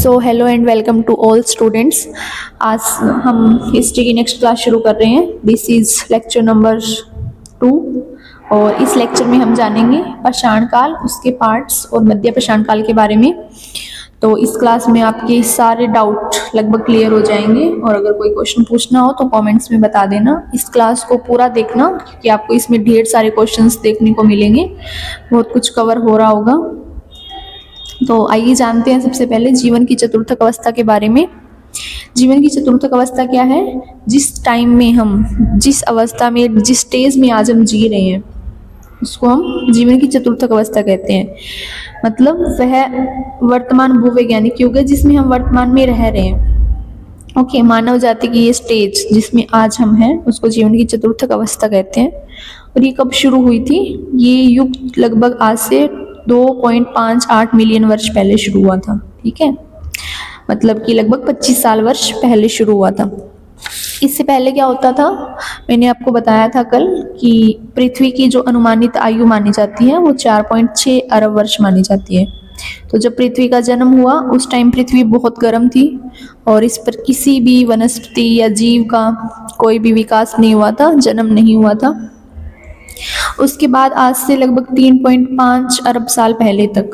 So hello and welcome to all students. आज हम history की नेक्स्ट क्लास शुरू कर रहे हैं। दिस इज़ लेक्चर नंबर 2 और इस लेक्चर में हम जानेंगे पाषाण काल, उसके पार्ट्स और मध्य पाषाण काल के बारे में। तो इस क्लास में आपके सारे डाउट लगभग क्लियर हो जाएंगे और अगर कोई क्वेश्चन पूछना हो तो कमेंट्स में बता देना। इस क्लास को पूरा देखना क्योंकि आपको इसमें ढेर सारे क्वेश्चंस देखने को मिलेंगे, बहुत कुछ कवर हो रहा होगा। तो आइए जानते हैं सबसे पहले जीवन की चतुर्थक अवस्था के बारे में। जीवन की चतुर्थक अवस्था क्या है? जिस टाइम में हम, जिस अवस्था में, जिस स्टेज में आज हम जी रहे हैं उसको हम जीवन की चतुर्थक अवस्था कहते हैं। मतलब वह वर्तमान भूवैज्ञानिक युग है जिसमें हम वर्तमान में रह रहे हैं। ओके, मानव जाति की ये स्टेज जिसमें आज हम हैं उसको जीवन की चतुर्थक अवस्था कहते हैं। और ये कब शुरू हुई थी? ये युग लगभग आज से 2.58 मिलियन वर्ष पहले शुरू हुआ था। ठीक है, मतलब कि लगभग 25 साल वर्ष पहले शुरू हुआ था। इससे पहले क्या होता था? मैंने आपको बताया था कल कि पृथ्वी की जो अनुमानित आयु मानी जाती है वो 4.6 अरब वर्ष मानी जाती है। तो जब पृथ्वी का जन्म हुआ उस टाइम पृथ्वी बहुत गर्म थी और इस पर किसी भी वनस्पति या जीव का कोई भी विकास नहीं हुआ था, जन्म नहीं हुआ था। उसके बाद आज से लगभग 3.5 अरब साल पहले तक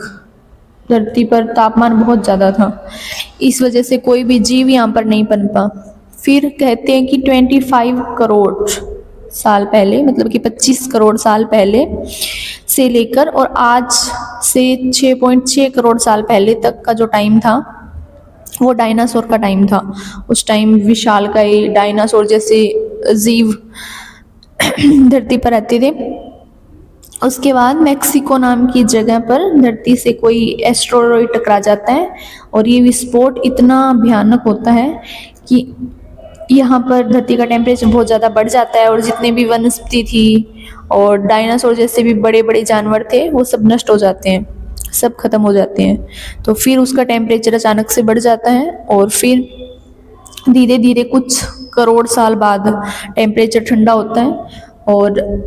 धरती पर तापमान बहुत ज़्यादा था, इस वजह से कोई भी जीव यहाँ पर नहीं पनपा। फिर कहते हैं कि 25 करोड़ साल पहले, मतलब कि 25 करोड़ साल पहले से लेकर और आज से 6.6 करोड़ साल पहले तक का जो टाइम था वो डायनासोर का टाइम था। उस टाइम विशालकाय डायनासोर जैसे जीव धरती पर रहते थे। उसके बाद मैक्सिको नाम की जगह पर धरती से कोई एस्टेरॉयड टकरा जाता है और ये विस्फोट इतना भयानक होता है कि यहाँ पर धरती का टेम्परेचर बहुत ज़्यादा बढ़ जाता है और जितने भी वनस्पति थी और डायनासोर जैसे भी बड़े बड़े जानवर थे वो सब नष्ट हो जाते हैं, सब खत्म हो जाते हैं। तो फिर उसका टेम्परेचर अचानक से बढ़ जाता है और फिर धीरे धीरे कुछ करोड़ साल बाद टेम्परेचर ठंडा होता है और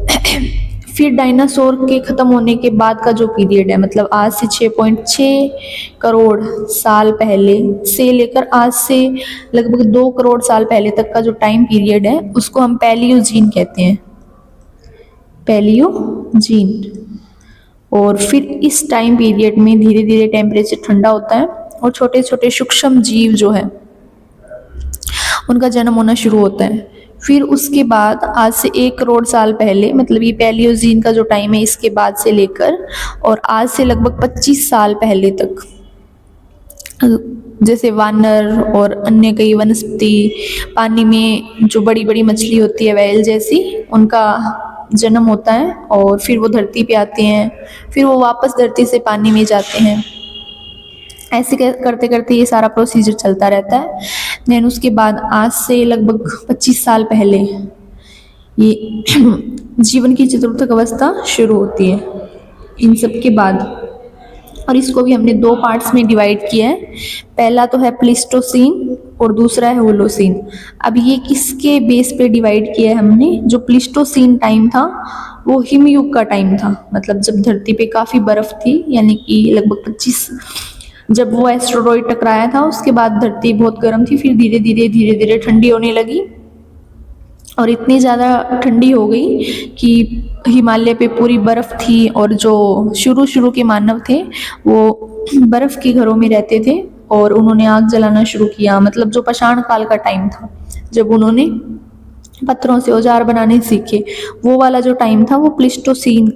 फिर डायनासोर के ख़त्म होने के बाद का जो पीरियड है, मतलब आज से 6.6 करोड़ साल पहले से लेकर आज से लगभग 2 करोड़ साल पहले तक का जो टाइम पीरियड है उसको हम पैलियोजीन कहते हैं, पैलियोजीन। और फिर इस टाइम पीरियड में धीरे धीरे टेम्परेचर ठंडा होता है और छोटे छोटे सूक्ष्म जीव जो है उनका जन्म होना शुरू होता है। फिर उसके बाद आज से 1 करोड़ साल पहले, मतलब ये पैलियोजीन का जो टाइम है इसके बाद से लेकर और आज से लगभग 25 साल पहले तक जैसे वानर और अन्य कई वनस्पति, पानी में जो बड़ी बड़ी मछली होती है व्हेल जैसी, उनका जन्म होता है और फिर वो धरती पे आते हैं, फिर वो वापस धरती से पानी में जाते हैं। ऐसे करते करते ये सारा प्रोसीजर चलता रहता है। देन उसके बाद आज से लगभग 25 साल पहले ये जीवन की चतुर्थक अवस्था शुरू होती है इन सब के बाद। और इसको भी हमने 2 पार्ट्स में डिवाइड किया है। पहला तो है प्लीस्टोसीन और दूसरा है होलोसीन। अब ये किसके बेस पे डिवाइड किया है हमने? जो प्लीस्टोसीन टाइम था वो हिमयुग का टाइम था, मतलब जब धरती पे काफ़ी बर्फ़ थी, यानी कि लगभग 25, जब वो एस्टेरॉयड टकराया था उसके बाद धरती बहुत गर्म थी, फिर धीरे धीरे ठंडी होने लगी और इतनी ज़्यादा ठंडी हो गई कि हिमालय पे पूरी बर्फ़ थी और जो शुरू के मानव थे वो बर्फ़ के घरों में रहते थे और उन्होंने आग जलाना शुरू किया। मतलब जो पाषाण काल का टाइम था जब उन्होंने पत्थरों से औजार बनाने सीखे, वो वाला जो टाइम था वो प्लीस्टोसीन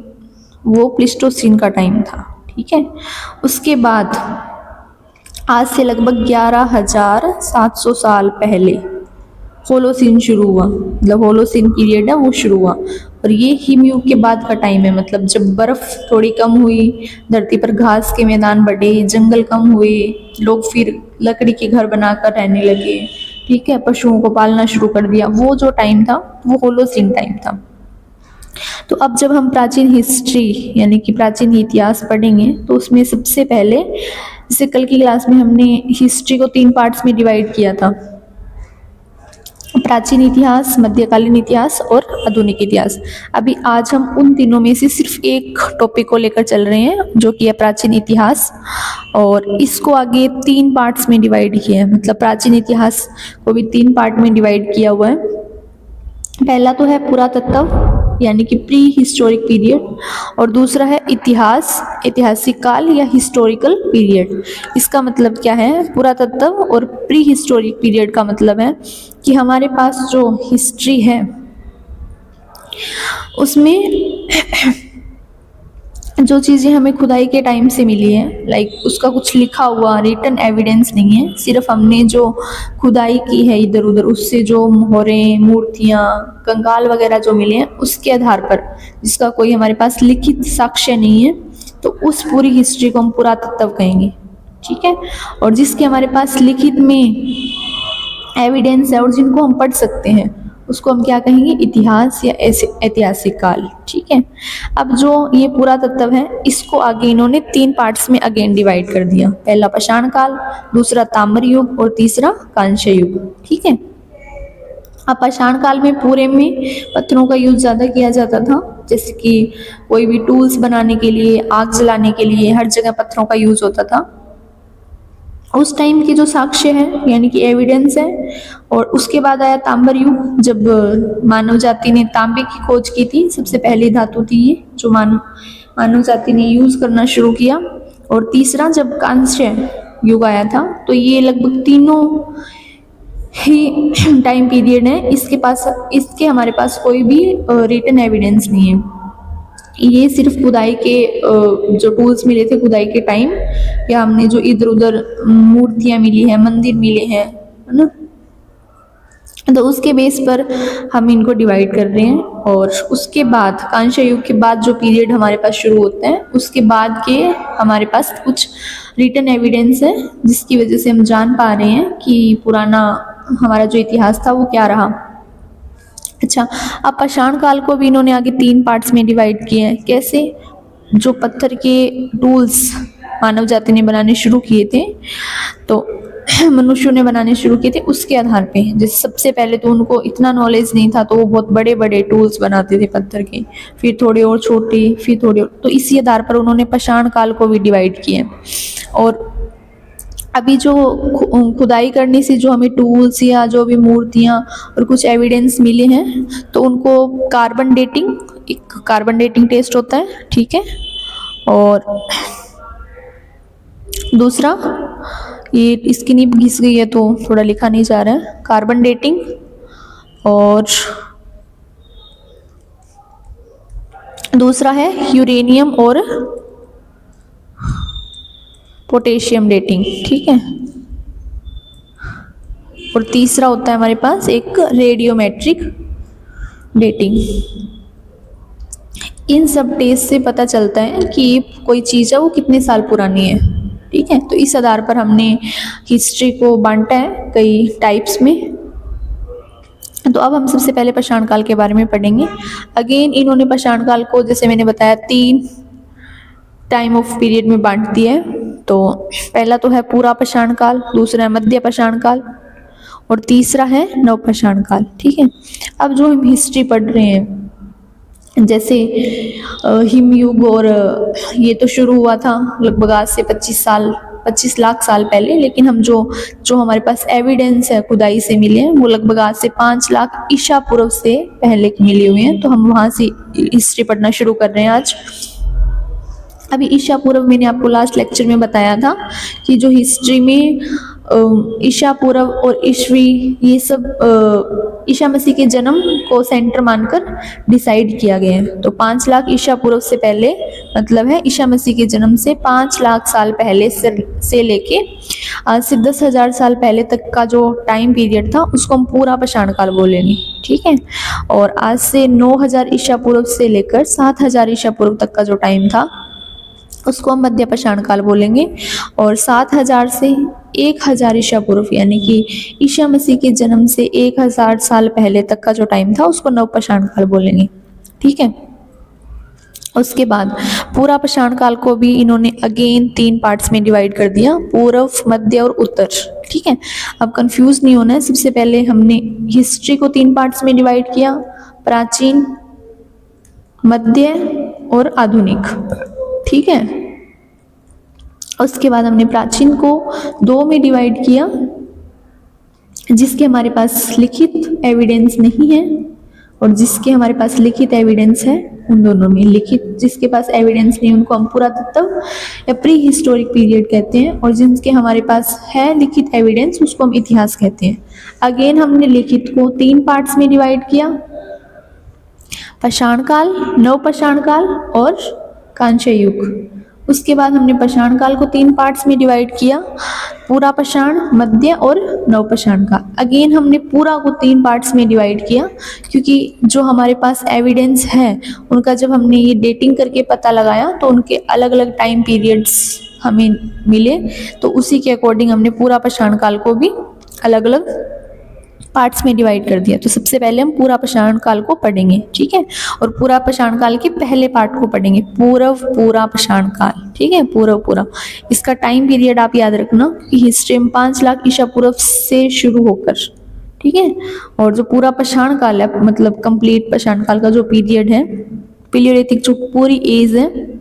का टाइम था। ठीक है, उसके बाद आज से लगभग 11,700 साल पहले होलोसीन शुरू हुआ, मतलब होलोसीन पीरियड है वो शुरू हुआ। और ये हिमयुग के बाद का टाइम है, मतलब जब बर्फ़ थोड़ी कम हुई, धरती पर घास के मैदान बढ़े, जंगल कम हुए, लोग फिर लकड़ी के घर बनाकर रहने लगे। ठीक है, पशुओं को पालना शुरू कर दिया, वो जो टाइम था वो होलोसीन टाइम था। तो अब जब हम प्राचीन हिस्ट्री यानी कि प्राचीन इतिहास पढ़ेंगे तो उसमें सबसे पहले, जैसे कल की क्लास में हमने हिस्ट्री को 3 पार्ट्स में डिवाइड किया था, प्राचीन इतिहास, मध्यकालीन इतिहास और आधुनिक इतिहास। अभी आज हम उन तीनों में से सिर्फ एक टॉपिक को लेकर चल रहे हैं जो कि है प्राचीन इतिहास, और इसको आगे 3 पार्ट्स में डिवाइड किया है। मतलब प्राचीन इतिहास को भी 3 पार्ट में डिवाइड किया हुआ है। पहला तो है पुरातत्व यानी कि प्री हिस्टोरिक पीरियड, और दूसरा है इतिहास, ऐतिहासिक काल या हिस्टोरिकल पीरियड। इसका मतलब क्या है? पुरातत्व और प्री हिस्टोरिक पीरियड का मतलब है कि हमारे पास जो हिस्ट्री है उसमें जो चीज़ें हमें खुदाई के टाइम से मिली है, लाइक उसका कुछ लिखा हुआ रिटन एविडेंस नहीं है, सिर्फ हमने जो खुदाई की है इधर उधर उससे जो मोहरें, मूर्तियाँ, कंकाल वगैरह जो मिले हैं उसके आधार पर, जिसका कोई हमारे पास लिखित साक्ष्य नहीं है, तो उस पूरी हिस्ट्री को हम पुरातत्व कहेंगे। ठीक है। और जिसके हमारे पास लिखित में एविडेंस है और जिनको हम पढ़ सकते हैं उसको हम क्या कहेंगे? इतिहास या ऐतिहासिक काल। ठीक है। अब जो ये पुरातत्व है इसको आगे इन्होंने 3 पार्ट्स में अगेन डिवाइड कर दिया। पहला पाषाण काल, दूसरा ताम्र युग और तीसरा कांस्य युग। ठीक है। अब पाषाण काल में पूरे में पत्थरों का यूज ज्यादा किया जाता था, जैसे कि कोई भी टूल्स बनाने के लिए, आग जलाने के लिए हर जगह पत्थरों का यूज होता था। उस टाइम की जो साक्ष्य है यानी कि एविडेंस है। और उसके बाद आया ताम्र युग, जब मानव जाति ने तांबे की खोज की थी। सबसे पहली धातु थी ये जो मानव जाति ने यूज करना शुरू किया। और तीसरा जब कांस्य युग आया था, तो ये लगभग तीनों ही टाइम पीरियड है, इसके हमारे पास कोई भी रिटन एविडेंस नहीं है। ये सिर्फ खुदाई के जो टूल्स मिले थे खुदाई के टाइम, या हमने जो इधर उधर मूर्तियां मिली है, मंदिर मिले हैं, है ना, तो उसके बेस पर हम इनको डिवाइड कर रहे हैं। और उसके बाद कांस्य युग के बाद जो पीरियड हमारे पास शुरू होते हैं, उसके बाद के हमारे पास कुछ रिटन एविडेंस है जिसकी वजह से हम जान पा रहे हैं कि पुराना हमारा जो इतिहास था वो क्या रहा। अच्छा, अब पाषाण काल को भी इन्होंने आगे 3 पार्ट्स में डिवाइड किए हैं। कैसे? जो पत्थर के टूल्स मानव जाति ने बनाने शुरू किए थे, तो मनुष्यों ने बनाने शुरू किए थे उसके आधार पे। जैसे सबसे पहले तो उनको इतना नॉलेज नहीं था, तो वो बहुत बड़े बड़े टूल्स बनाते थे पत्थर के, फिर थोड़े और छोटे, फिर थोड़े और, तो इसी आधार पर उन्होंने पाषाण काल को भी डिवाइड किए। और अभी जो खुदाई करने से जो हमें टूल्स या जो भी मूर्तियाँ और कुछ एविडेंस मिले हैं, तो उनको कार्बन डेटिंग टेस्ट होता है। ठीक है। और दूसरा, ये इसकी नीब घिस गई है तो थोड़ा लिखा नहीं जा रहा है, कार्बन डेटिंग, और दूसरा है यूरेनियम और पोटेशियम डेटिंग। ठीक है। और तीसरा होता है हमारे पास एक रेडियोमेट्रिक डेटिंग। इन सब टेस्ट से पता चलता है कि कोई चीज़ है वो कितने साल पुरानी है। ठीक है। तो इस आधार पर हमने हिस्ट्री को बांटा है कई टाइप्स में। तो अब हम सबसे पहले पाषाण काल के बारे में पढ़ेंगे। अगेन इन्होंने पाषाण काल को, जैसे मैंने बताया, 3 टाइम ऑफ पीरियड में बांट दिया है। तो पहला तो है पूरा पाषाण काल, दूसरा है मध्य पाषाण काल, और तीसरा है नव पाषाण काल। ठीक है। अब जो हम हिस्ट्री पढ़ रहे हैं, जैसे हिमयुग, और ये तो शुरू हुआ था लगभग आज से 25 लाख साल पहले, लेकिन हम जो हमारे पास एविडेंस है खुदाई से मिले हैं वो लगभग आज से 5 लाख ईसा पूर्व से पहले की मिली हुई हैं। तो हम वहाँ से हिस्ट्री पढ़ना शुरू कर रहे हैं आज। अभी ईसा पूर्व मैंने आपको लास्ट लेक्चर में बताया था कि जो हिस्ट्री में ईसा पूर्व और ईस्वी, ये सब ईसा मसीह के जन्म को सेंटर मानकर डिसाइड किया गया है। तो 5 लाख ईसा पूर्व से पहले मतलब है ईसा मसीह के जन्म से 5 लाख साल पहले से लेके आज से 10,000 साल पहले तक का जो टाइम पीरियड था उसको हम पूरा पाषाण काल बोलेंगे। ठीक है। और आज से 9,000 ईसा पूर्व से लेकर 7,000 ईसा पूर्व तक का जो टाइम था उसको हम मध्य पाषाण काल बोलेंगे। और 7,000 से 1,000 ईसा पूर्व यानी कि ईसा मसीह के जन्म से 1,000 साल पहले तक का जो टाइम था उसको नव पाषाण काल बोलेंगे। ठीक है। उसके बाद पूरा पाषाण काल को भी इन्होंने अगेन 3 पार्ट्स में डिवाइड कर दिया, पूर्व, मध्य और उत्तर। ठीक है, अब कंफ्यूज नहीं होना है। सबसे पहले हमने हिस्ट्री को 3 पार्ट्स में डिवाइड किया, प्राचीन, मध्य और आधुनिक। ठीक है, उसके बाद हमने प्राचीन को 2 में डिवाइड किया, जिसके हमारे पास लिखित एविडेंस नहीं है और जिसके हमारे पास लिखित एविडेंस है, उन दोनों में। लिखित जिसके पास एविडेंस नहीं उनको हम पुरातत्व या प्री हिस्टोरिक पीरियड कहते हैं, और जिनके हमारे पास है लिखित एविडेंस उसको हम इतिहास कहते हैं। अगेन हमने लिखित को 3 पार्ट्स में डिवाइड किया, पाषाण काल, नवपाषाण काल और कांस्य युग। उसके बाद हमने पाषाण काल को 3 पार्ट्स में डिवाइड किया, पूरा पाषाण, मध्य और नवपाषाण काल। अगेन हमने पूरा को 3 पार्ट्स में डिवाइड किया, क्योंकि जो हमारे पास एविडेंस है उनका जब हमने ये डेटिंग करके पता लगाया तो उनके अलग अलग टाइम पीरियड्स हमें मिले, तो उसी के अकॉर्डिंग हमने पूरा पाषाण काल को भी अलग अलग पार्ट्स में डिवाइड कर दिया। तो सबसे पहले हम पूरा पाषाण काल को पढ़ेंगे, ठीक है, और पूरा पाषाण काल के पहले पार्ट को पढ़ेंगे, पूर्व पूरा पाषाण काल। ठीक है, पूर्व पूरा, इसका टाइम पीरियड आप याद रखना कि हिस्ट्री में 5 लाख ईसा पूर्व से शुरू होकर, ठीक है, और जो पूरा पाषाण काल है, मतलब कंप्लीट पाषाण काल का जो पीरियड है, पीलियोलिथिक जो पूरी एज है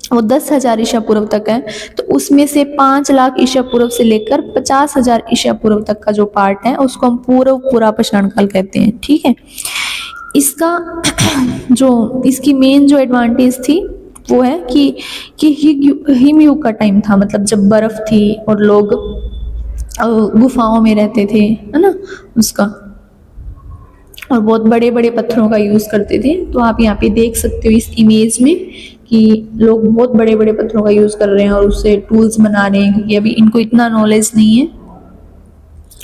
वो 10,000 ईसा पूर्व तक है। तो उसमें से 5 लाख ईसा पूर्व से लेकर 50,000 ईसा पूर्व तक का जो पार्ट है उसको हम पूर्व पूरा पाषाण काल कहते हैं। ठीक है, इसका जो इसकी मेन जो एडवांटेज थी वो है कि हिमयुग का टाइम था, मतलब जब बर्फ थी और लोग गुफाओं में रहते थे, है ना, उसका, और बहुत बड़े बड़े पत्थरों का यूज करते थे। तो आप यहाँ पे देख सकते हो इस इमेज में कि लोग बहुत बड़े बड़े पत्थरों का यूज कर रहे हैं और उससे टूल्स बना रहे हैं, क्योंकि अभी इनको इतना नॉलेज नहीं है।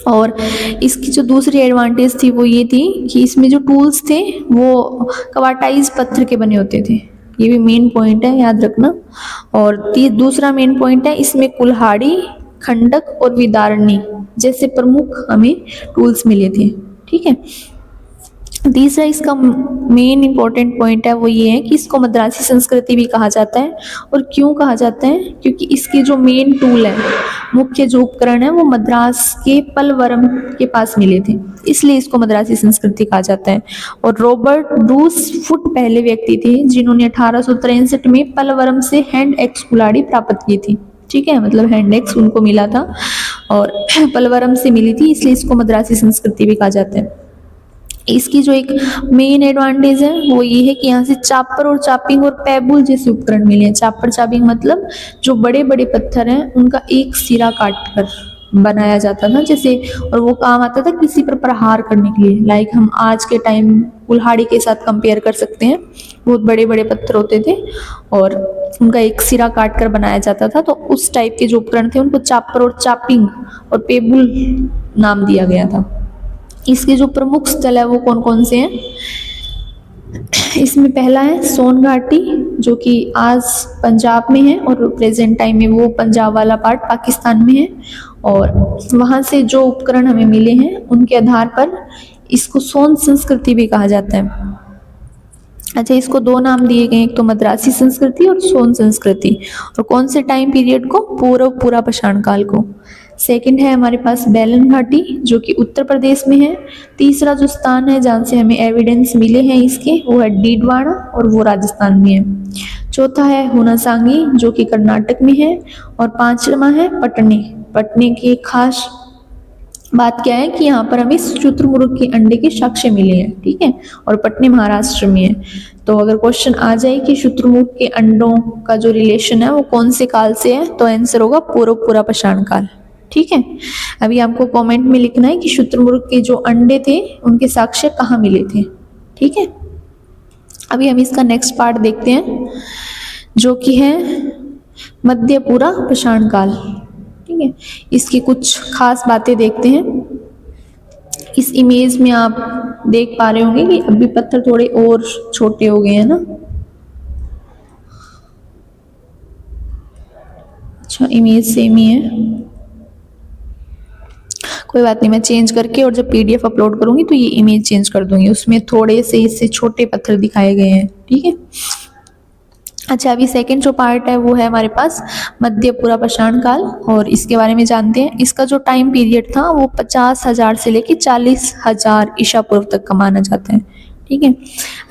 और इसकी जो दूसरी एडवांटेज थी वो ये थी कि इसमें जो टूल्स थे वो क्वार्टाइज पत्थर के बने होते थे, ये भी मेन पॉइंट है, याद रखना। और दूसरा मेन पॉइंट है, इसमें कुल्हाड़ी, खंडक और विदारणी जैसे प्रमुख हमें टूल्स मिले थे। ठीक है, तीसरा इसका मेन इंपॉर्टेंट पॉइंट है वो ये है कि इसको मद्रासी संस्कृति भी कहा जाता है। और क्यों कहा जाता है, क्योंकि इसके जो मेन टूल है, मुख्य जो उपकरण है, वो मद्रास के पलवरम के पास मिले थे, इसलिए इसको मद्रासी संस्कृति कहा जाता है। और रॉबर्ट ब्रूस फुट पहले व्यक्ति थे जिन्होंने 1863 में पलवरम से हैंड एक्स कुल्हाड़ी प्राप्त की थी। ठीक है, मतलब हैंड एक्स उनको मिला था और पलवरम से मिली थी, इसलिए इसको मद्रासी संस्कृति भी कहा जाता है। इसकी जो एक मेन एडवांटेज है वो ये है कि यहाँ से चापर और चापिंग और पेबुल जैसे उपकरण मिले हैं। चापर चापिंग मतलब जो बड़े बड़े पत्थर हैं उनका एक सिरा काट कर बनाया जाता था जैसे, और वो काम आता था किसी पर प्रहार करने के लिए। लाइक हम आज के टाइम कुल्हाड़ी के साथ कंपेयर कर सकते हैं, बहुत बड़े बड़े पत्थर होते थे और उनका एक सिरा काट कर बनाया जाता था। तो उस टाइप के जो उपकरण थे उनको चापर और चापिंग और पेबुल नाम दिया गया था। इसके जो प्रमुख स्थल है वो कौन कौन से हैं, इसमें पहला है सोन घाटी, जो कि आज पंजाब में है और प्रेजेंट टाइम में वो पंजाब वाला पार्ट पाकिस्तान में है। और वहाँ से जो उपकरण हमें मिले हैं उनके आधार पर इसको सोन संस्कृति भी कहा जाता है। अच्छा, इसको 2 नाम दिए गए, एक तो मद्रासी संस्कृति और सोन संस्कृति। और कौन से टाइम पीरियड को, पूर्व पूरा पाषाण काल को। सेकंड है हमारे पास बेलन घाटी, जो कि उत्तर प्रदेश में है। तीसरा जो स्थान है जहाँ से हमें एविडेंस मिले हैं इसके, वो है डीडवाना और वो राजस्थान में है। चौथा है हुनासांगी, जो कि कर्नाटक में है। और 5वां है पटने। पटने की खास बात क्या है कि यहाँ पर हमें शुतुरमुर्ग के अंडे के साक्ष्य मिले हैं। ठीक है, और पटने महाराष्ट्र में है। तो अगर क्वेश्चन आ जाए कि शुतुरमुर्ग के अंडों का जो रिलेशन है वो कौन से काल से है, तो आंसर होगा पूर्व पूरा पाषाण काल। ठीक है, अभी आपको कमेंट में लिखना है कि शुतुरमुर्ग के जो अंडे थे उनके साक्ष्य कहाँ मिले थे। ठीक है, अभी हम इसका नेक्स्ट पार्ट देखते हैं जो कि है मध्य पूरा पाषाण काल। ठीक है, इसकी कुछ खास बातें देखते हैं। इस इमेज में आप देख पा रहे होंगे कि अभी पत्थर थोड़े और छोटे हो गए हैं ना। अच्छा, इमेज सेम ही है, कोई बात नहीं, मैं चेंज करके और जब PDF अपलोड करूंगी तो ये इमेज चेंज कर दूंगी, उसमें थोड़े से इससे छोटे पत्थर दिखाए गए हैं। ठीक है, अच्छा, अभी सेकंड जो पार्ट है वो है हमारे पास मध्य पूरा पाषाण काल, और इसके बारे में जानते हैं। इसका जो टाइम पीरियड था वो 50,000 से लेकर 40,000 ईसा पूर्व तक का माना जाता है। ठीक है,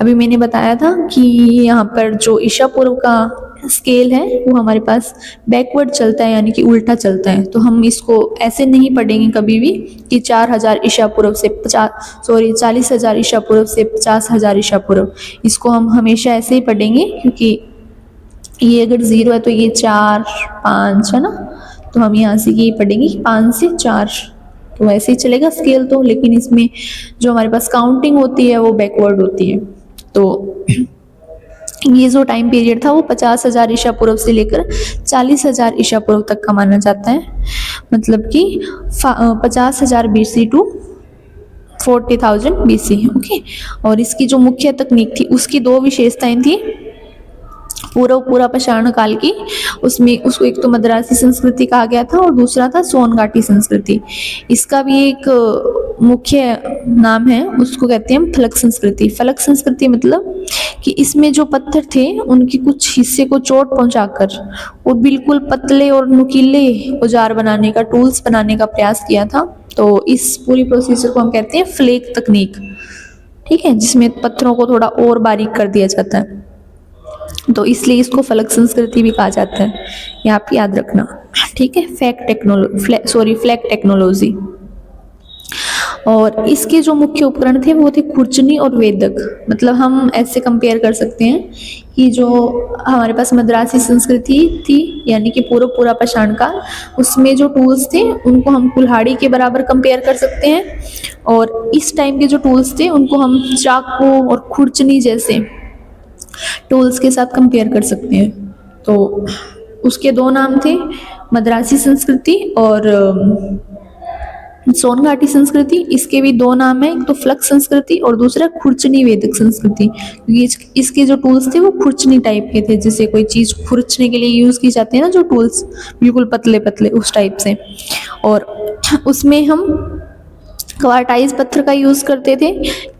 अभी मैंने बताया था कि यहाँ पर जो ईसा पूर्व का स्केल है वो हमारे पास बैकवर्ड चलता है, यानी कि उल्टा चलता है। तो हम इसको ऐसे नहीं पढ़ेंगे कभी भी कि 4,000 ईसा पूर्व से 40,000 ईसा पूर्व से 50,000 ईसा पूर्व। इसको हम हमेशा ऐसे ही पढ़ेंगे, क्योंकि ये अगर 0 है तो ये 4 5 है ना, तो हम यहाँ से ये पढ़ेंगे 5 से 4, तो ऐसे ही चलेगा स्केल तो। लेकिन इसमें जो हमारे पास काउंटिंग होती है वो बैकवर्ड होती है। तो ये जो टाइम पीरियड था वो 50,000 ईसा पूर्व से लेकर 40,000 ईसा पूर्व तक का माना जाता है। मतलब कि 50,000 BC टू 40,000 BC। ओके, और इसकी जो मुख्य तकनीक थी उसकी दो विशेषताएं थी पूरा पाषाण काल की। उसमें उसको एक तो मद्रासी संस्कृति कहा गया था और दूसरा था सोनघाटी संस्कृति। इसका भी एक मुख्य नाम है, उसको कहते हैं फलक संस्कृति। फलक संस्कृति मतलब कि इसमें जो पत्थर थे उनके कुछ हिस्से को चोट पहुंचाकर वो बिल्कुल पतले और नुकीले औजार बनाने का, टूल्स बनाने का प्रयास किया था। तो इस पूरी प्रोसीजर को हम कहते हैं फ्लेक तकनीक। ठीक है, जिसमें पत्थरों को थोड़ा और बारीक कर दिया जाता है, तो इसलिए इसको फलक संस्कृति भी कहा जाता है। ये आप याद रखना। ठीक है, फ्लैक टेक्नोलॉजी। और इसके जो मुख्य उपकरण थे वो थे खुरचनी और वेदक। मतलब हम ऐसे कंपेयर कर सकते हैं कि जो हमारे पास मद्रासी संस्कृति थी, यानी कि पूरा पाषाण काल, उसमें जो टूल्स थे उनको हम कुल्हाड़ी के बराबर कंपेयर कर सकते हैं, और इस टाइम के जो टूल्स थे उनको हम चाकू और खुरचनी जैसे टूल्स के साथ कंपेयर कर सकते हैं। तो उसके दो नाम थे, मद्रासी संस्कृति और सोनघाटी संस्कृति। इसके भी दो नाम है, एक तो फ्लक संस्कृति और दूसरा खुरचनी वेदक संस्कृति। क्योंकि इसके जो टूल्स थे वो खुरचनी टाइप के थे, जैसे कोई चीज खुरचने के लिए यूज की जाती है ना, जो टूल्स बिल्कुल पतले पतले उस टाइप से। और उसमें हम क्वार्टाइज पत्थर का यूज करते थे।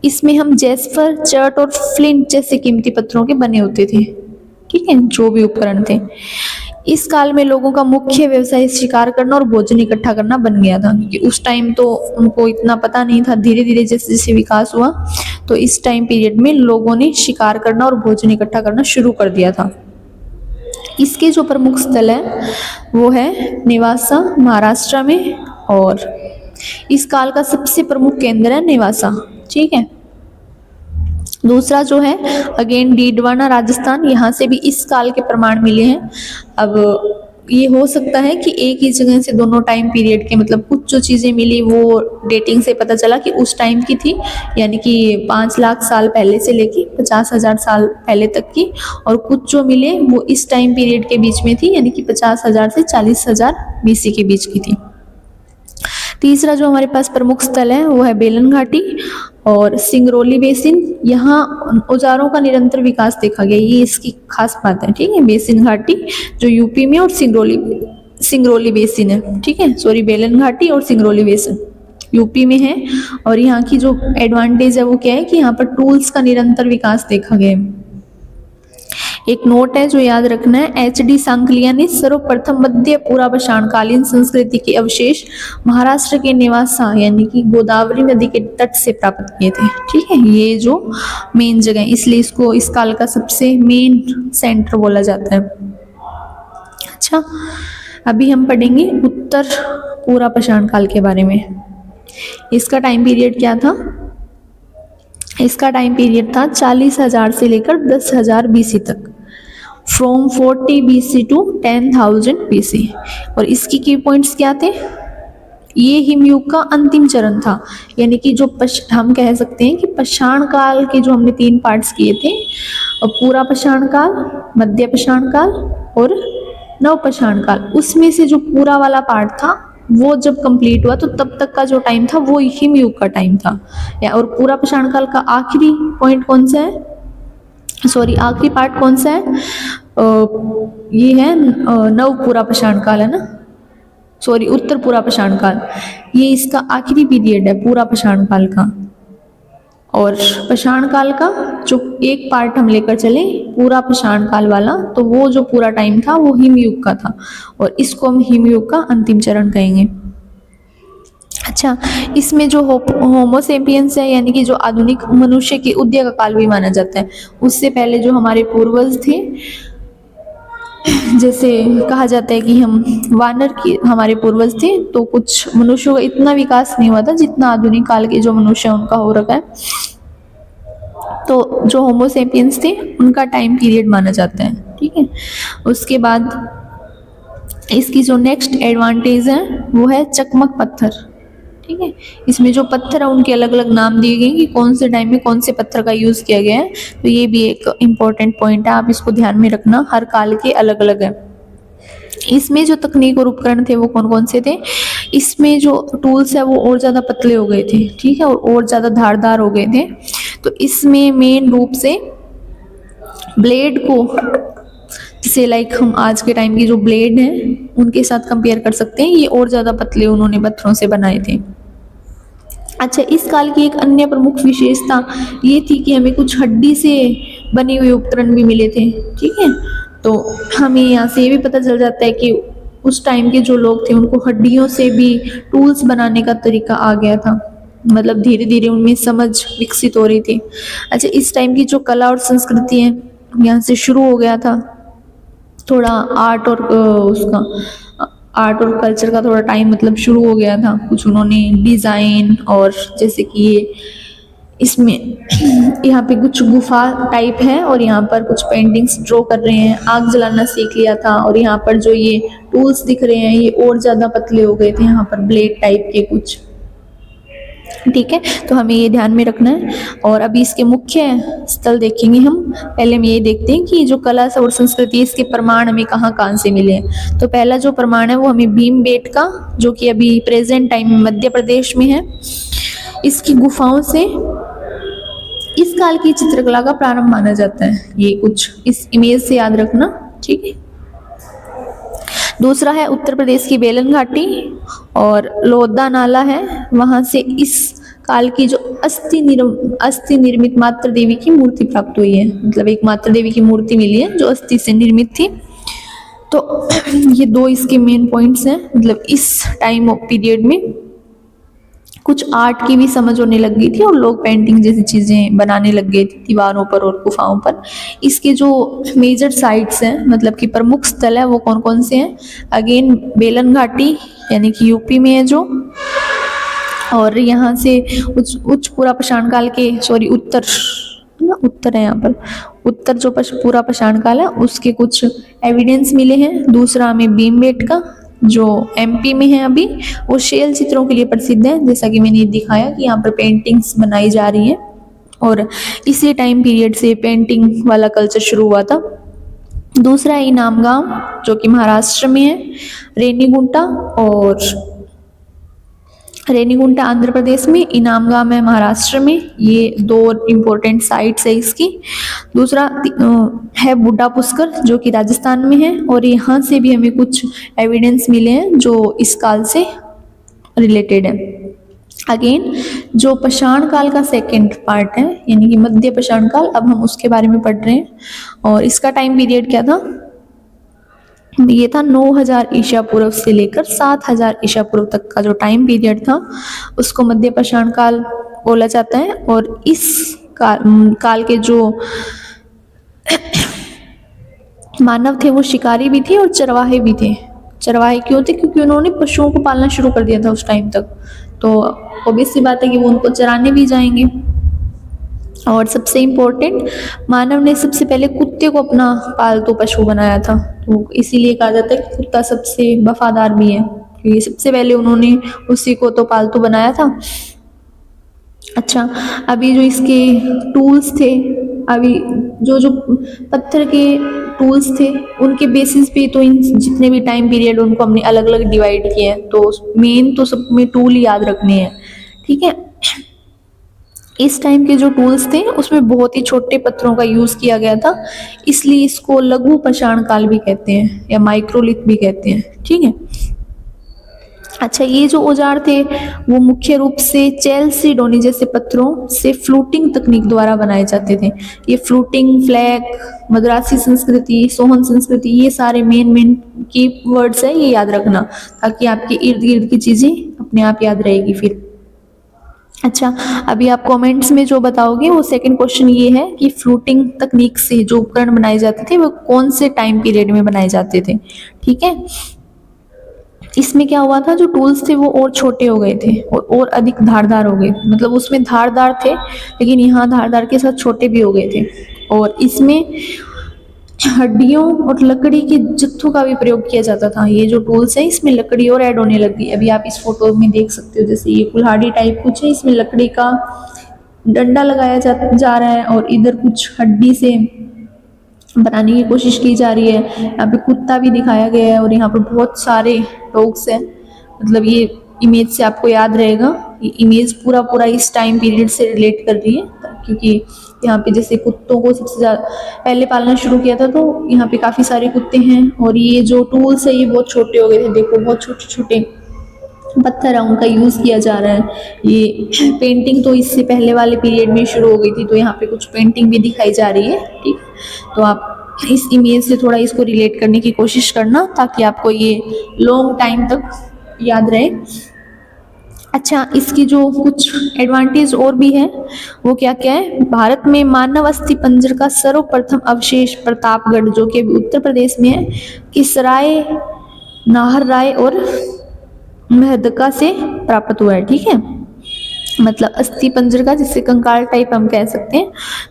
इसमें हम जेस्पर, चर्ट और फ्लिंट जैसे कीमती पत्थरों के बने होते थे। ठीक है, जो भी उपकरण थे। इस काल में लोगों का मुख्य व्यवसाय शिकार करना और भोजन इकट्ठा करना बन गया था, क्योंकि उस टाइम तो उनको इतना पता नहीं था। धीरे धीरे जैसे जैसे विकास हुआ तो इस टाइम पीरियड में लोगों ने शिकार करना और भोजन इकट्ठा करना शुरू कर दिया था। इसके जो प्रमुख स्थल है वो है नेवासा, महाराष्ट्र में, और इस काल का सबसे प्रमुख केंद्र है नेवासा। ठीक है, दूसरा जो है अगेन डीडवाना, राजस्थान। यहाँ से भी इस काल के प्रमाण मिले हैं। अब ये हो सकता है कि एक ही जगह से दोनों टाइम पीरियड के, मतलब कुछ जो चीज़ें मिली वो डेटिंग से पता चला कि उस टाइम की थी, यानी कि 5 लाख साल पहले से लेके 50,000 साल पहले तक की, और कुछ जो मिले वो इस टाइम पीरियड के बीच में थी, यानी कि 50,000 से 40,000 BC के बीच की थी। तीसरा जो हमारे पास प्रमुख स्थल है वो है बेलन घाटी और सिंगरौली बेसिन। यहाँ औजारों का निरंतर विकास देखा गया, ये इसकी खास बात है। ठीक है, बेसिन घाटी जो यूपी में, और सिंगरौली बेसिन है। ठीक है, सॉरी, बेलन घाटी और सिंगरौली बेसिन यूपी में है। और यहाँ की जो एडवांटेज है वो क्या है कि यहाँ पर टूल्स का निरंतर विकास देखा गया है। एक नोट है जो याद रखना है, HD सांकलिया ने सर्वप्रथम मध्य पूरा पाषाणकालीन संस्कृति के अवशेष महाराष्ट्र के नेवासा, यानी कि गोदावरी नदी के तट से प्राप्त किए थे। ठीक है, ये जो मेन जगह है, इसलिए इसको इस काल का सबसे मेन सेंटर बोला जाता है। अच्छा, अभी हम पढ़ेंगे उत्तर पूरा पाषाण काल के बारे में। इसका टाइम पीरियड क्या था? इसका टाइम पीरियड था 40,000 से लेकर 10,000 BC तक, फ्रॉम 40 BC टू 10,000 BC। और इसकी की पॉइंट्स क्या थे? ये हिमयुग का अंतिम चरण था, यानी कि जो हम कह सकते हैं कि पाषाण काल के जो हमने 3 पार्ट्स किए थे, पूरा पाषाण काल, मध्य पाषाण काल और नव पाषाण काल, उसमें से जो पूरा वाला पार्ट था वो जब कंप्लीट हुआ तो तब तक का जो टाइम था वो हिमयुग का टाइम था। और पूरा पाषाण काल का आखिरी पॉइंट कौन सा है, सॉरी आखिरी पार्ट कौन सा है? ये है नव पूरा पाषाण काल, है ना, सॉरी उत्तर पूरा पाषाण काल। ये इसका आखिरी पीरियड है पूरा पाषाण काल का। और पाषाण काल का जो एक पार्ट हम लेकर चले पूरा पाषाण काल वाला, तो वो जो पूरा टाइम था वो हिमयुग का था, और इसको हम हिमयुग का अंतिम चरण कहेंगे। अच्छा, इसमें जो होमोसेपियंस है, यानी कि जो आधुनिक मनुष्य की उदय का काल भी माना जाता है। उससे पहले जो हमारे पूर्वज थे, जैसे कहा जाता है कि हम वानर की हमारे पूर्वज थे, तो कुछ मनुष्यों का इतना विकास नहीं हुआ था जितना आधुनिक काल के जो मनुष्य हैं उनका हो रखा है। तो जो होमोसेपियंस थे उनका टाइम पीरियड माना जाता है, ठीक है। उसके बाद इसकी जो नेक्स्ट एडवांटेज है वो है चकमक पत्थर, ठीक है। इसमें जो पत्थर है उनके अलग अलग नाम दिए गए कि कौन से टाइम में कौन से पत्थर का यूज किया गया है, तो ये भी एक इम्पोर्टेंट पॉइंट है, आप इसको ध्यान में रखना, हर काल के अलग अलग है। इसमें जो तकनीक और उपकरण थे वो कौन कौन से थे, इसमें जो टूल्स है वो और ज़्यादा पतले हो गए थे, ठीक है, और ज़्यादा धारदार हो गए थे। तो इसमें मेन रूप से ब्लेड को, जैसे लाइक हम आज के टाइम की जो ब्लेड हैं उनके साथ कंपेयर कर सकते हैं, ये और ज़्यादा पतले उन्होंने पत्थरों से बनाए थे। अच्छा, इस काल की एक अन्य प्रमुख विशेषता ये थी कि हमें कुछ हड्डी से बने हुए उपकरण भी मिले थे, ठीक है। तो हमें यहाँ से ये भी पता चल जाता है कि उस टाइम के जो लोग थे उनको हड्डियों से भी टूल्स बनाने का तरीका आ गया था, मतलब धीरे धीरे उनमें समझ विकसित हो रही थी। अच्छा, इस टाइम की जो कला और संस्कृति है यहाँ से शुरू हो गया था, थोड़ा आर्ट और उसका आर्ट और कल्चर का थोड़ा टाइम मतलब शुरू हो गया था। कुछ उन्होंने डिज़ाइन, और जैसे कि ये इसमें यहाँ पे कुछ गुफा टाइप है और यहाँ पर कुछ पेंटिंग्स ड्रॉ कर रहे हैं, आग जलाना सीख लिया था, और यहाँ पर जो ये टूल्स दिख रहे हैं ये और ज़्यादा पतले हो गए थे, यहाँ पर ब्लेड टाइप के कुछ, ठीक है। तो हमें ये ध्यान में रखना है। और अभी इसके मुख्य स्थल देखेंगे हम। पहले हम ये देखते हैं कि जो कला और संस्कृति इसके प्रमाण हमें कहाँ कहाँ से मिले हैं। तो पहला जो प्रमाण है वो हमें भीमबेटका, जो कि अभी प्रेजेंट टाइम में मध्य प्रदेश में है, इसकी गुफाओं से इस काल की चित्रकला का प्रारंभ माना जाता है। ये कुछ इस इमेज से याद रखना, ठीक है। दूसरा है उत्तर प्रदेश की बेलन घाटी और लोधा नाला है, वहां से इस काल की जो अस्थि निर्मित मातृ देवी की मूर्ति प्राप्त हुई है, मतलब एक मातृ देवी की मूर्ति मिली है जो अस्थि से निर्मित थी। तो ये दो इसके मेन पॉइंट्स हैं, मतलब इस टाइम ऑफ पीरियड में कुछ आर्ट की भी समझ होने लग गई थी और लोग पेंटिंग जैसी चीज़ें बनाने लग गए थे दीवारों पर और गुफाओं पर। इसके जो मेजर साइट्स हैं, मतलब कि प्रमुख स्थल है, वो कौन कौन से हैं, अगेन बेलन घाटी यानी कि यूपी में है जो, और यहाँ से उच्च पूरा पाषाण काल के उत्तर है यहाँ पर, उत्तर जो पूरा पाषाण काल है उसके कुछ एविडेंस मिले हैं। दूसरा हमें भीमबेटका जो एमपी में है अभी, वो शेल चित्रों के लिए प्रसिद्ध है, जैसा कि मैंने दिखाया कि यहाँ पर पेंटिंग्स बनाई जा रही हैं, और इसी टाइम पीरियड से पेंटिंग वाला कल्चर शुरू हुआ था। दूसरा है इनाम गांव जो कि महाराष्ट्र में है, रेनीगुंटा आंध्र प्रदेश में, इनाम गांव है महाराष्ट्र में। ये दो इम्पोर्टेंट साइट्स है इसकी। दूसरा है बुड्ढा पुष्कर जो कि राजस्थान में है, और यहाँ से भी हमें कुछ एविडेंस मिले हैं जो इस काल से रिलेटेड है। अगेन जो पाषाण काल का सेकेंड पार्ट है यानी कि मध्य पाषाण काल, अब हम उसके बारे में पढ़ रहे हैं, और इसका टाइम पीरियड क्या था, ये था 9000 ईसा पूर्व से लेकर 7000 ईसा पूर्व तक का जो टाइम पीरियड था उसको मध्य पाषाण काल बोला जाता है। और इस काल के जो मानव थे वो शिकारी भी थे और चरवाहे भी थे। चरवाहे क्यों थे, क्योंकि उन्होंने पशुओं को पालना शुरू कर दिया था उस टाइम तक, तो ऑब्वियस सी बात है कि वो उनको चराने भी जाएंगे। और सबसे इम्पोर्टेंट, मानव ने सबसे पहले कुत्ते को अपना पालतू पशु बनाया था, तो इसीलिए कहा जाता है कि कुत्ता सबसे वफादार भी है, क्योंकि सबसे पहले उन्होंने उसी को तो पालतू बनाया था। अच्छा, अभी जो इसके टूल्स थे, अभी जो पत्थर के टूल्स थे उनके बेसिस पे तो इन जितने भी टाइम पीरियड उनको हमने अलग अलग डिवाइड किए हैं, तो मेन तो सब में टूल ही याद रखने हैं, ठीक है। इस टाइम के जो टूल्स थे उसमें बहुत ही छोटे पत्थरों का यूज किया गया था, इसलिए इसको लघु पाषाण काल भी कहते हैं या माइक्रोलिथ भी कहते हैं, ठीक है। अच्छा, ये जो औजार थे वो मुख्य रूप से चैलसीडोनी जैसे पत्थरों से फ्लूटिंग तकनीक द्वारा बनाए जाते थे। ये फ्लूटिंग, फ्लैग, मद्रासी संस्कृति, सोहन संस्कृति, ये सारे मेन मेन की वर्ड्स है, ये याद रखना ताकि आपके इर्द गिर्द की चीजें अपने आप याद रहेगी फिर। अच्छा, अभी आप कमेंट्स में जो बताओगे वो सेकंड क्वेश्चन ये है कि फ्लूटिंग तकनीक से जो उपकरण बनाए जाते थे वो कौन से टाइम पीरियड में बनाए जाते थे। ठीक है, इसमें क्या हुआ था, जो टूल्स थे वो और छोटे हो गए थे और अधिक धारदार हो गए, मतलब उसमें धारदार थे लेकिन यहाँ धारदार के साथ छोटे भी हो गए थे। और इसमें हड्डियों और लकड़ी के जत्थों का भी प्रयोग किया जाता था। ये जो टूल्स है इसमें लकड़ी और ऐड होने लगी। अभी आप इस फोटो में देख सकते हो, जैसे ये कुल्हाड़ी टाइप कुछ है, इसमें लकड़ी का डंडा लगाया जा रहा है और इधर कुछ हड्डी से बनाने की कोशिश की जा रही है। यहाँ पे कुत्ता भी दिखाया गया है और यहाँ पे बहुत सारे डॉग्स हैं। मतलब ये इमेज से आपको याद रहेगा, ये इमेज पूरा पूरा इस टाइम पीरियड से रिलेट कर रही है, क्योंकि यहाँ पे जैसे कुत्तों को सबसे ज़्यादा पहले पालना शुरू किया था तो यहाँ पे काफ़ी सारे कुत्ते हैं। और ये जो टूल्स है ये बहुत छोटे हो गए थे, देखो बहुत छोटे छोटे पत्थर है उनका यूज़ किया जा रहा है। ये पेंटिंग तो इससे पहले वाले पीरियड में शुरू हो गई थी, तो यहाँ पे कुछ पेंटिंग भी दिखाई जा रही है। ठीक, तो आप इस इमेज से थोड़ा इसको रिलेट करने की कोशिश करना ताकि आपको ये लॉन्ग टाइम तक याद रहे। अच्छा, इसकी जो कुछ एडवांटेज और भी है वो क्या क्या है, भारत में मानव अस्थि पंजर का सर्वप्रथम अवशेष प्रतापगढ़ जो कि उत्तर प्रदेश में है, किसराय, नाहरराय और महदका से प्राप्त हुआ है। ठीक है, मतलब अस्थि पंजर का, जिससे कंकाल टाइप हम कह सकते हैं,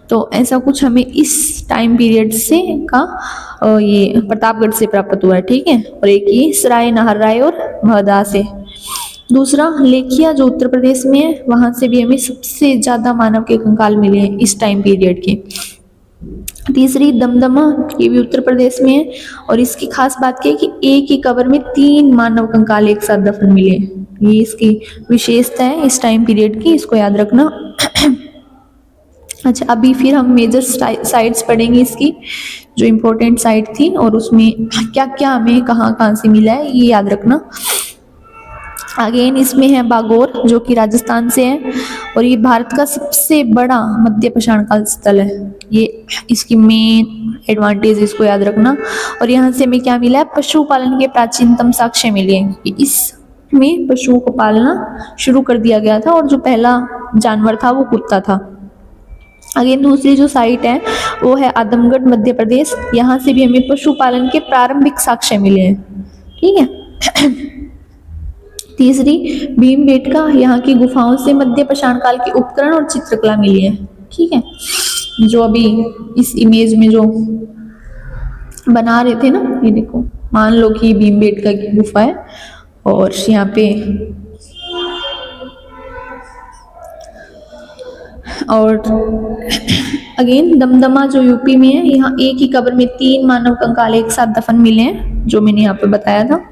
तो ऐसा कुछ हमें इस टाइम पीरियड से का ये प्रतापगढ़ से प्राप्त हुआ है। ठीक है, और एक ये सराय, नाहरराय और महदा से। दूसरा लेखिया जो उत्तर प्रदेश में है, वहां से भी हमें सबसे ज्यादा मानव के कंकाल मिले हैं इस टाइम पीरियड के। तीसरी दमदमा, ये भी उत्तर प्रदेश में है और इसकी खास बात क्या है कि एक ही कबर में 3 मानव कंकाल एक साथ दफन मिले हैं। ये इसकी विशेषता है इस टाइम पीरियड की, इसको याद रखना। अच्छा, अभी फिर हम मेजर साइट्स पढ़ेंगे इसकी, जो इम्पोर्टेंट साइट थी और उसमें क्या क्या हमें कहाँ कहाँ से मिला है ये याद रखना। अगेन इसमें है बागोर जो कि राजस्थान से है और ये भारत का सबसे बड़ा मध्य पाषाण काल स्थल है। ये इसकी मेन एडवांटेज, इसको याद रखना। और यहाँ से हमें क्या मिला है, पशुपालन के प्राचीनतम साक्ष्य मिले हैं कि इसमें पशुओं को पालना शुरू कर दिया गया था और जो पहला जानवर था वो कुत्ता था। अगेन दूसरी जो साइट है वो है आदमगढ़ मध्य प्रदेश, यहाँ से भी हमें पशुपालन के प्रारंभिक साक्ष्य मिले हैं। ठीक है। तीसरी भीमबेटका, यहाँ की गुफाओं से मध्य पाषाण काल के उपकरण और चित्रकला मिली है। ठीक है, जो अभी इस इमेज में जो बना रहे थे ना, ये देखो, मान लो कि भीमबेटका की गुफा है और यहाँ पे और अगेन दमदमा जो यूपी में है, यहाँ एक ही कब्र में 3 मानव कंकाल एक साथ दफन मिले हैं, जो मैंने यहाँ पे बताया था।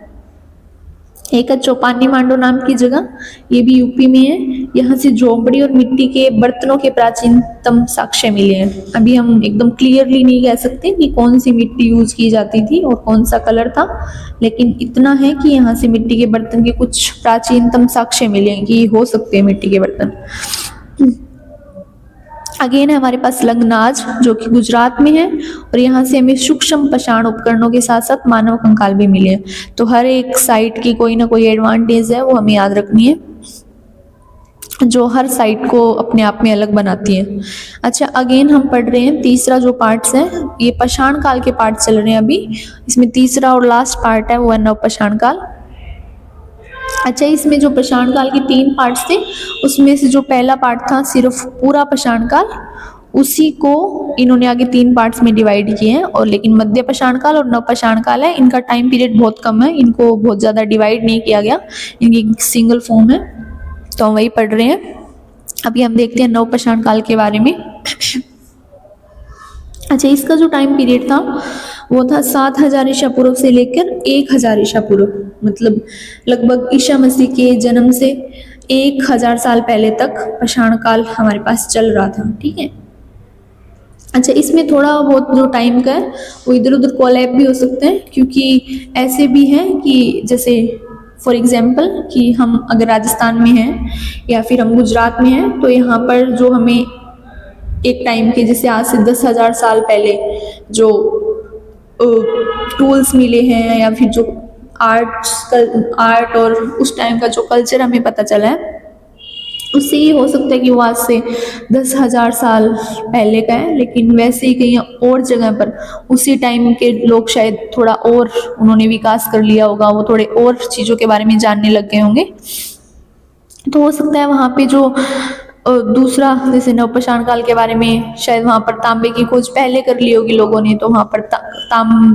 एक है चौपानी मांडो नाम की जगह, ये भी यूपी में है, यहाँ से झोपड़ी और मिट्टी के बर्तनों के प्राचीनतम साक्ष्य मिले हैं। अभी हम एकदम क्लियरली नहीं कह सकते कि कौन सी मिट्टी यूज की जाती थी और कौन सा कलर था, लेकिन इतना है कि यहाँ से मिट्टी के बर्तन के कुछ प्राचीनतम साक्ष्य मिले हैं कि हो सकते हैं मिट्टी के बर्तन। अगेन है हमारे पास लंगनाज जो कि गुजरात में है और यहाँ से हमें सूक्ष्म पाषाण उपकरणों के साथ साथ मानव कंकाल भी मिले हैं। तो हर एक साइट की कोई ना कोई एडवांटेज है, वो हमें याद रखनी है, जो हर साइट को अपने आप में अलग बनाती है। अच्छा, अगेन हम पढ़ रहे हैं तीसरा जो पार्ट्स है, ये पाषाण काल के पार्ट चल रहे हैं अभी। इसमें तीसरा और लास्ट पार्ट है वो है नव पाषाण काल। अच्छा, इसमें जो पाषाण काल के 3 पार्ट्स थे, उसमें से जो पहला पार्ट था सिर्फ पूरा पाषाण काल, उसी को इन्होंने आगे 3 पार्ट्स में डिवाइड किए हैं। और लेकिन मध्य पाषाण काल और नव पाषाण काल है, इनका टाइम पीरियड बहुत कम है, इनको बहुत ज़्यादा डिवाइड नहीं किया गया, इनकी सिंगल फॉर्म है, तो हम वही पढ़ रहे हैं। अभी हम देखते हैं नव पाषाण काल के बारे में। अच्छा, इसका जो टाइम पीरियड था वो था 7000 ईसा पूर्व से लेकर 1000 ईसा पूर्व, मतलब लगभग ईसा मसीह के जन्म से 1000 साल पहले तक पाषाण काल हमारे पास चल रहा था। ठीक है। अच्छा, इसमें थोड़ा बहुत जो टाइम का है वो इधर उधर कोलैप भी हो सकते हैं, क्योंकि ऐसे भी हैं कि जैसे फॉर एग्जाम्पल कि हम अगर राजस्थान में हैं या फिर हम गुजरात में हैं, तो यहाँ पर जो हमें एक टाइम के, जैसे आज से 10,000 साल पहले जो टूल्स मिले हैं या फिर जो आर्ट और उस टाइम का जो कल्चर हमें पता चला है, उससे ये हो सकता है कि वो आज से 10,000 साल पहले का है। लेकिन वैसे ही कहीं और जगह पर उसी टाइम के लोग शायद थोड़ा और उन्होंने विकास कर लिया होगा, वो थोड़े और चीज़ों के बारे में जानने लग गए होंगे। तो हो सकता है वहाँ पे जो दूसरा, जैसे नवपाषाण काल के बारे में, शायद वहाँ पर तांबे की खोज पहले कर ली होगी लोगों ने, तो वहाँ पर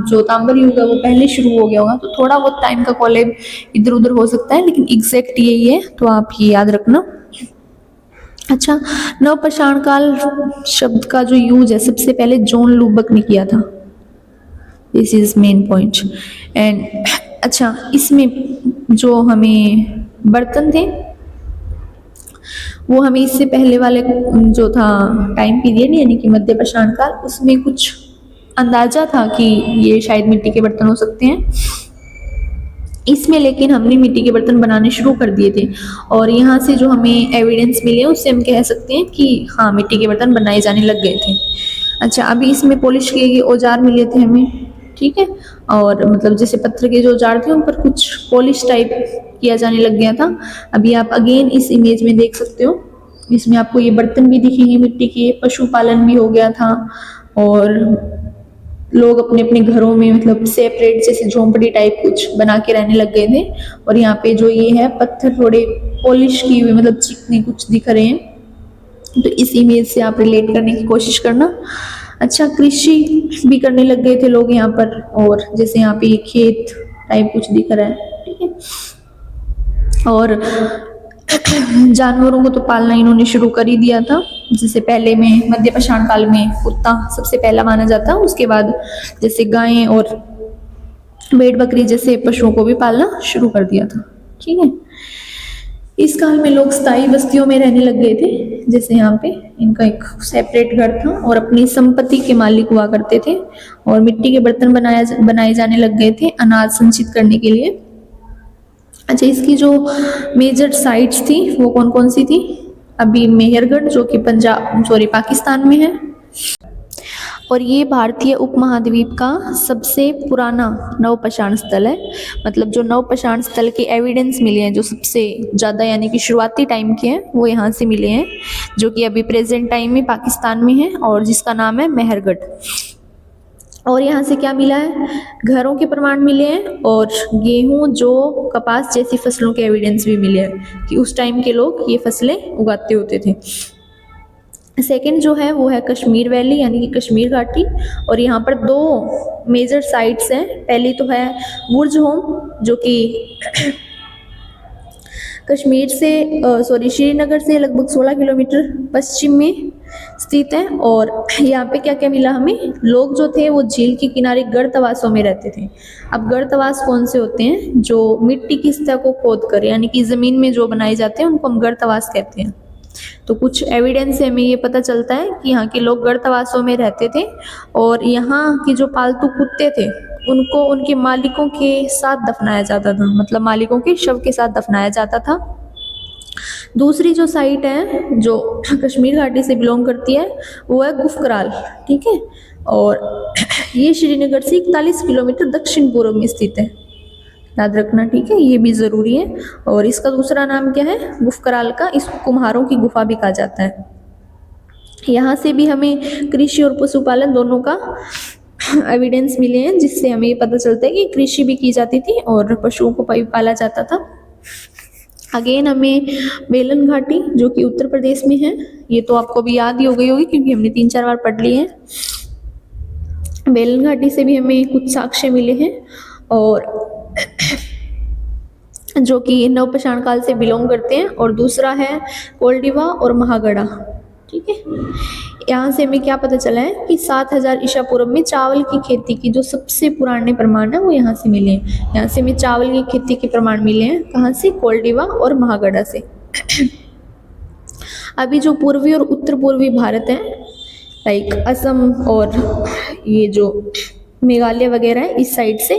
जो तांबर युग है वो पहले शुरू हो गया होगा। तो थोड़ा बहुत टाइम का कॉलेब इधर उधर हो सकता है, लेकिन एग्जैक्ट यही है, तो आप ये याद रखना। अच्छा, नवपाषाण काल शब्द का जो यूज है सबसे पहले जॉन लूबक ने किया था। This is main point. And अच्छा, इसमें जो हमें बर्तन थे वो हमें इससे पहले वाले जो था टाइम पीरियड यानी कि मध्यपाषाण काल, उसमें कुछ अंदाजा था कि ये शायद मिट्टी के बर्तन हो सकते हैं इसमें, लेकिन हमने मिट्टी के बर्तन बनाने शुरू कर दिए थे। और यहाँ से जो हमें एविडेंस मिले उससे हम कह सकते हैं कि हाँ, मिट्टी के बर्तन बनाए जाने लग गए थे। अच्छा, अभी इसमें पॉलिश किए गए औजार मिले थे हमें, ठीक है, और मतलब जैसे पत्थर के जो औजार थे उन पर कुछ पॉलिश टाइप किया जाने लग गया था। अभी आप अगेन इस इमेज में देख सकते हो, इसमें आपको ये बर्तन भी दिखेंगे मिट्टी के, पशुपालन भी हो गया था, और लोग अपने अपने घरों में मतलब सेपरेट जैसे झोंपड़ी टाइप कुछ बना के रहने लग गए थे। और यहाँ पे जो ये है पत्थर थोड़े पॉलिश किए हुए मतलब चिकने कुछ दिख रहे हैं, तो इस इमेज से आप रिलेट करने की कोशिश करना। अच्छा, कृषि भी करने लग गए थे लोग यहाँ पर, और जैसे यहाँ पे खेत टाइप कुछ दिख रहा है, ठीक है। और जानवरों को तो पालना इन्होंने शुरू कर ही दिया था। जैसे पहले में मध्यपाषाण काल में कुत्ता सबसे पहला माना जाता, उसके बाद जैसे गायें और भेड़ बकरी जैसे पशुओं को भी पालना शुरू कर दिया था, ठीक है। इस काल में लोग स्थायी बस्तियों में रहने लग गए थे, जैसे यहाँ पे इनका एक सेपरेट घर था और अपनी संपत्ति के मालिक हुआ करते थे, और मिट्टी के बर्तन बनाए जाने लग गए थे अनाज संचित करने के लिए। अच्छा, इसकी जो मेजर साइट्स थी वो कौन कौन सी थी? अभी मेहरगढ़ जो कि पाकिस्तान में है, और ये भारतीय उपमहाद्वीप का सबसे पुराना नवपाषाण स्थल है। मतलब जो नवपाषाण स्थल के एविडेंस मिले हैं जो सबसे ज़्यादा यानी कि शुरुआती टाइम के हैं वो यहाँ से मिले हैं, जो कि अभी प्रेजेंट टाइम में पाकिस्तान में है और जिसका नाम है मेहरगढ़। और यहाँ से क्या मिला है? घरों के प्रमाण मिले हैं और गेहूं, जौ, कपास जैसी फसलों के एविडेंस भी मिले हैं कि उस टाइम के लोग ये फसलें उगाते होते थे। सेकंड जो है वो है कश्मीर वैली यानी कि कश्मीर घाटी, और यहाँ पर दो मेजर साइट्स हैं। पहली तो है बुर्ज होम जो कि कश्मीर से श्रीनगर से लगभग 16 किलोमीटर पश्चिम में स्थित है। और यहाँ पे क्या क्या मिला हमें? लोग जो थे वो झील के किनारे गर्तवासों में रहते थे। अब गर्तवास कौन से होते हैं? जो मिट्टी की सतह को खोद कर यानी कि ज़मीन में जो बनाए जाते हैं उनको हम गर्तवास कहते हैं। तो कुछ एविडेंस से हमें ये पता चलता है कि यहाँ के लोग गर्तवासों में रहते थे, और यहाँ के जो पालतू कुत्ते थे उनको उनके मालिकों के साथ दफनाया जाता था, मतलब मालिकों के शव के साथ दफनाया जाता था। दूसरी जो साइट है जो कश्मीर घाटी से बिलोंग करती है वो है गुफकराल, ठीक है, और ये श्रीनगर से 41 किलोमीटर दक्षिण पूर्व में स्थित है, याद रखना, ठीक है, ये भी ज़रूरी है। और इसका दूसरा नाम क्या है? गुफकराल का। इसको कुम्हारों की गुफा भी कहा जाता है। यहाँ से भी हमें कृषि और पशुपालन दोनों का एविडेंस मिले हैं, जिससे हमें ये पता चलता है कि कृषि भी की जाती थी और पशुओं को पाला जाता था। अगेन हमें बेलन घाटी जो कि उत्तर प्रदेश में है, ये तो आपको भी याद ही हो गई होगी क्योंकि हमने 3-4 बार पढ़ ली है। बेलन घाटी से भी हमें कुछ साक्ष्य मिले हैं, और जो कि नवपाषाण काल से बिलोंग करते हैं। और दूसरा है कोल्डिवा और महागढ़ा, ठीक है। यहाँ से हमें क्या पता चला है कि 7000 ईसा पूर्व में चावल की खेती की जो सबसे पुराने प्रमाण है वो यहाँ से मिले हैं। यहाँ से हमें चावल की खेती के प्रमाण मिले हैं, कहाँ से? कोल्डिवा और महागढ़ा से। अभी जो पूर्वी और उत्तर पूर्वी भारत है, लाइक असम और ये जो मेघालय वगैरह है इस साइड से।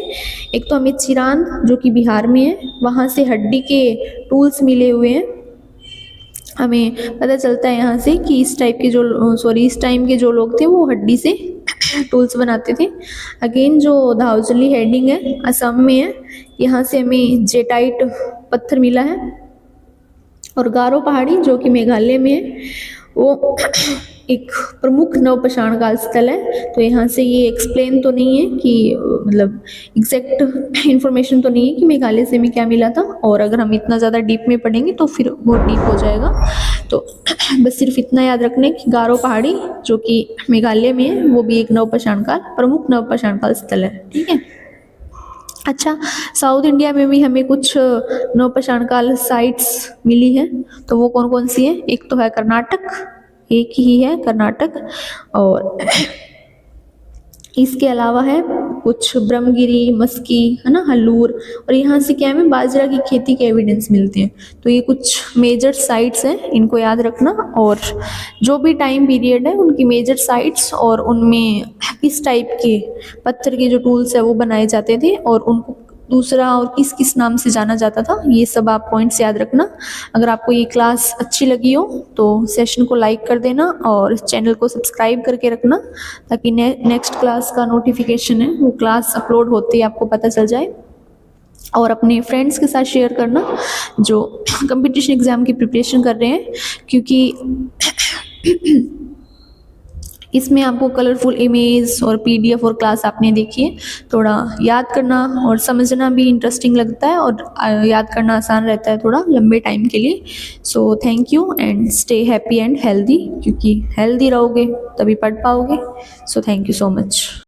एक तो हमें चिरांद जो कि बिहार में है, वहाँ से हड्डी के टूल्स मिले हुए हैं। हमें पता चलता है यहाँ से कि इस टाइम के जो लोग थे वो हड्डी से टूल्स बनाते थे। अगेन जो धाउजली हेडिंग है असम में है, यहाँ से हमें जेटाइट पत्थर मिला है। और गारो पहाड़ी जो कि मेघालय में है, वो एक प्रमुख नवपाषाण काल स्थल है। तो यहाँ से ये एक्सप्लेन तो नहीं है कि मतलब एग्जैक्ट इन्फॉर्मेशन तो नहीं है कि मेघालय से हमें क्या मिला था, और अगर हम इतना ज़्यादा डीप में पढ़ेंगे तो फिर बहुत डीप हो जाएगा। तो बस सिर्फ इतना याद रखना है कि गारो पहाड़ी जो कि मेघालय में है वो भी एक प्रमुख नवपाषाण काल स्थल है। ठीक है। अच्छा, साउथ इंडिया में भी हमें कुछ नवपाषाण काल साइट्स मिली है। तो वो कौन कौन सी है? एक तो है कर्नाटक, एक ही है कर्नाटक, और इसके अलावा है कुछ ब्रह्मगिरी, मस्की, है ना, हल्लूर। और यहाँ से क्या है, बाजरा की खेती के एविडेंस मिलते हैं। तो ये कुछ मेजर साइट्स हैं, इनको याद रखना। और जो भी टाइम पीरियड है उनकी मेजर साइट्स और उनमें किस टाइप के पत्थर के जो टूल्स है वो बनाए जाते थे और उनको दूसरा और किस किस नाम से जाना जाता था, ये सब आप पॉइंट्स याद रखना। अगर आपको ये क्लास अच्छी लगी हो तो सेशन को लाइक कर देना और चैनल को सब्सक्राइब करके रखना, ताकि नेक्स्ट क्लास का नोटिफिकेशन है वो क्लास अपलोड होते ही आपको पता चल जाए। और अपने फ्रेंड्स के साथ शेयर करना जो कंपटीशन एग्ज़ाम की प्रिपरेशन कर रहे हैं, क्योंकि इसमें आपको कलरफुल इमेज और पीडीएफ और क्लास आपने देखी है, थोड़ा याद करना और समझना भी इंटरेस्टिंग लगता है और याद करना आसान रहता है थोड़ा लंबे टाइम के लिए। So thank you and stay happy and healthy, क्योंकि हेल्दी रहोगे तभी पढ़ पाओगे। So thank you so much.